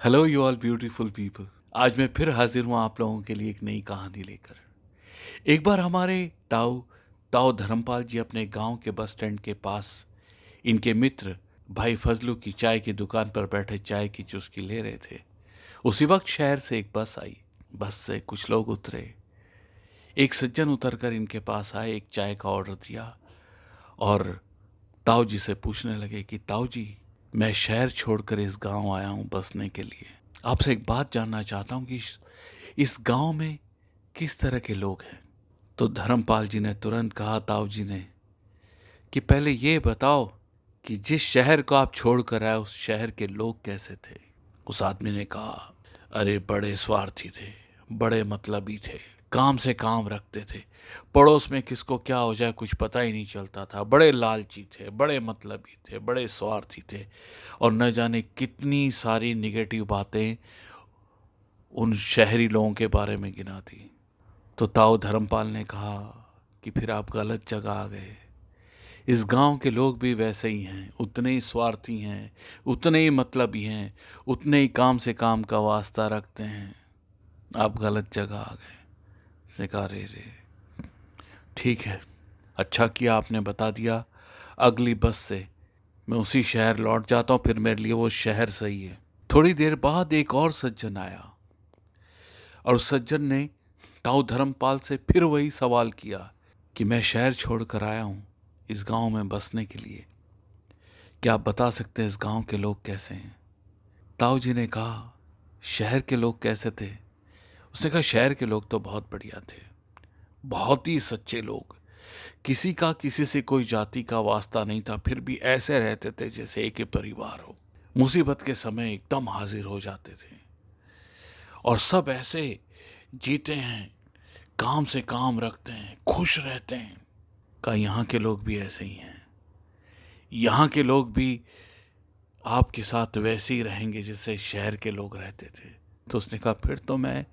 Hello you all beautiful people. आज मैं फिर हाजिर हूँ आप लोगों के लिए एक नई कहानी लेकर। एक बार हमारे ताऊ ताऊ धर्मपाल जी अपने गांव के बस स्टैंड के पास इनके मित्र भाई फजलू की चाय की दुकान पर बैठे चाय की चुस्की ले रहे थे। उसी वक्त शहर से एक बस आई। बस से कुछ लोग उतरे। एक सज्जन उतरकर इनके पास आए, एक चाय का ऑर्डर दिया और ताऊ जी से पूछने लगे कि ताऊ जी, मैं शहर छोड़कर इस गांव आया हूं बसने के लिए। आपसे एक बात जानना चाहता हूं कि इस गांव में किस तरह के लोग हैं। तो धर्मपाल जी ने तुरंत कहा ताऊ जी ने कि पहले ये बताओ कि जिस शहर को आप छोड़कर आए उस शहर के लोग कैसे थे। उस आदमी ने कहा, अरे बड़े स्वार्थी थे, बड़े मतलबी थे, काम से काम रखते थे, पड़ोस में किसको क्या हो जाए कुछ पता ही नहीं चलता था, बड़े लालची थे, बड़े मतलबी थे, बड़े स्वार्थी थे और न जाने कितनी सारी निगेटिव बातें उन शहरी लोगों के बारे में गिना दी। तो ताऊ धर्मपाल ने कहा कि फिर आप गलत जगह आ गए। इस गांव के लोग भी वैसे ही हैं, उतने ही स्वार्थी हैं, उतने ही मतलबी हैं, उतने ही काम से काम का वास्ता रखते हैं। आप गलत जगह आ गए। उसने कहा, रे रे ठीक है, अच्छा किया आपने बता दिया। अगली बस से मैं उसी शहर लौट जाता हूँ, फिर मेरे लिए वो शहर सही है। थोड़ी देर बाद एक और सज्जन आया और उस सज्जन ने ताऊ धर्मपाल से फिर वही सवाल किया कि मैं शहर छोड़कर आया हूँ इस गांव में बसने के लिए, क्या आप बता सकते हैं इस गांव के लोग कैसे हैं। ताऊ जी ने कहा, शहर के लोग कैसे थे। उसने कहा, शहर के लोग तो बहुत बढ़िया थे, बहुत ही सच्चे लोग, किसी का किसी से कोई जाति का वास्ता नहीं था, फिर भी ऐसे रहते थे जैसे एक ही परिवार हो। मुसीबत के समय एकदम हाजिर हो जाते थे और सब ऐसे जीते हैं, काम से काम रखते हैं, खुश रहते हैं। का यहाँ के लोग भी ऐसे ही हैं, यहाँ के लोग भी आपके साथ वैसे ही रहेंगे जैसे शहर के लोग रहते थे। तो उसने कहा, फिर तो मैं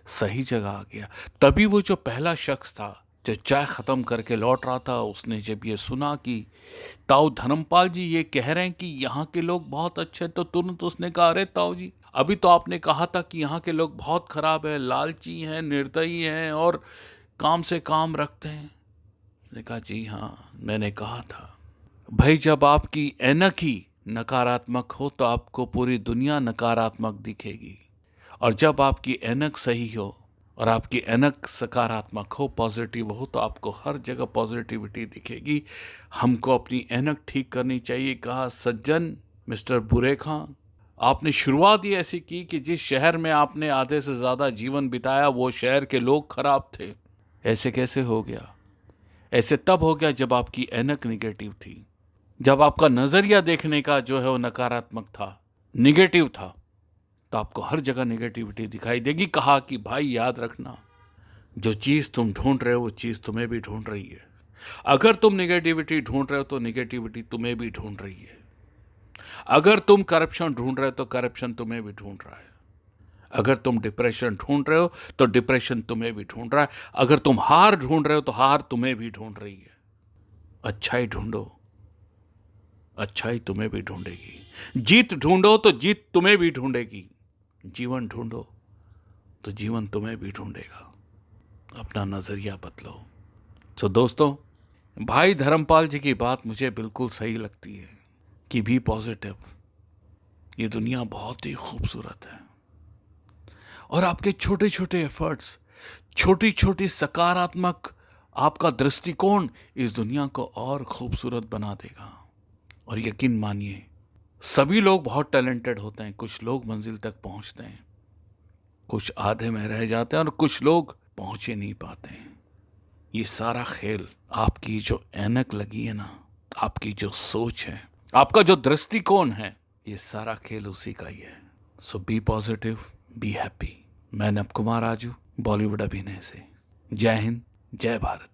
सही जगह आ गया। तभी वो जो पहला शख्स था जो चाय ख़त्म करके लौट रहा था, उसने जब ये सुना कि ताऊ धर्मपाल जी ये कह रहे हैं कि यहाँ के लोग बहुत अच्छे, तो तुरंत उसने कहा, अरे ताऊ जी, अभी तो आपने कहा था कि यहाँ के लोग बहुत खराब है, लालची हैं, निर्दयी हैं और काम से काम रखते हैं। उसने कहा, जी हाँ, मैंने कहा था। भाई जब आपकी ऐनक ही नकारात्मक हो तो आपको पूरी दुनिया नकारात्मक दिखेगी, और जब आपकी ऐनक सही हो और आपकी ऐनक सकारात्मक हो, पॉजिटिव हो, तो आपको हर जगह पॉजिटिविटी दिखेगी। हमको अपनी ऐनक ठीक करनी चाहिए। कहा, सज्जन मिस्टर बुरे खान, आपने शुरुआत ही ऐसी की कि जिस शहर में आपने आधे से ज़्यादा जीवन बिताया वो शहर के लोग खराब थे। ऐसे कैसे हो गया? ऐसे तब हो गया जब आपकी ऐनक निगेटिव थी, जब आपका नज़रिया देखने का जो है वो नकारात्मक था, निगेटिव था, तो आपको हर जगह निगेटिविटी दिखाई देगी। कहा कि भाई याद रखना, जो चीज़ तुम ढूंढ रहे हो वो चीज़ तुम्हें भी ढूंढ रही है। अगर तुम निगेटिविटी ढूंढ रहे हो तो निगेटिविटी तुम्हें भी ढूंढ रही है। अगर तुम करप्शन ढूंढ रहे हो तो करप्शन तुम्हें भी ढूंढ रहा है। अगर तुम डिप्रेशन ढूंढ रहे हो तो डिप्रेशन तुम्हें भी ढूंढ रहा है। अगर तुम हार ढूंढ रहे हो तो हार तुम्हें भी ढूंढ रही है। अच्छाई ढूंढो, अच्छाई तुम्हें भी ढूंढेगी। जीत ढूंढो तो जीत तुम्हें भी ढूंढेगी। जीवन ढूंढो तो जीवन तुम्हें भी ढूंढेगा। अपना नजरिया बदलो। तो दोस्तों, भाई धर्मपाल जी की बात मुझे बिल्कुल सही लगती है कि भी पॉजिटिव। ये दुनिया बहुत ही खूबसूरत है और आपके छोटे छोटे एफर्ट्स, छोटी छोटी सकारात्मक आपका दृष्टिकोण इस दुनिया को और खूबसूरत बना देगा। और यकीन मानिए, सभी लोग बहुत टैलेंटेड होते हैं। कुछ लोग मंजिल तक पहुंचते हैं, कुछ आधे में रह जाते हैं और कुछ लोग पहुंच ही नहीं पाते हैं। ये सारा खेल आपकी जो ऐनक लगी है ना, आपकी जो सोच है, आपका जो दृष्टिकोण है, ये सारा खेल उसी का ही है। सो बी पॉजिटिव, बी हैप्पी। मैं नव कुमार राजू, बॉलीवुड अभिनय से। जय हिंद, जय भारत।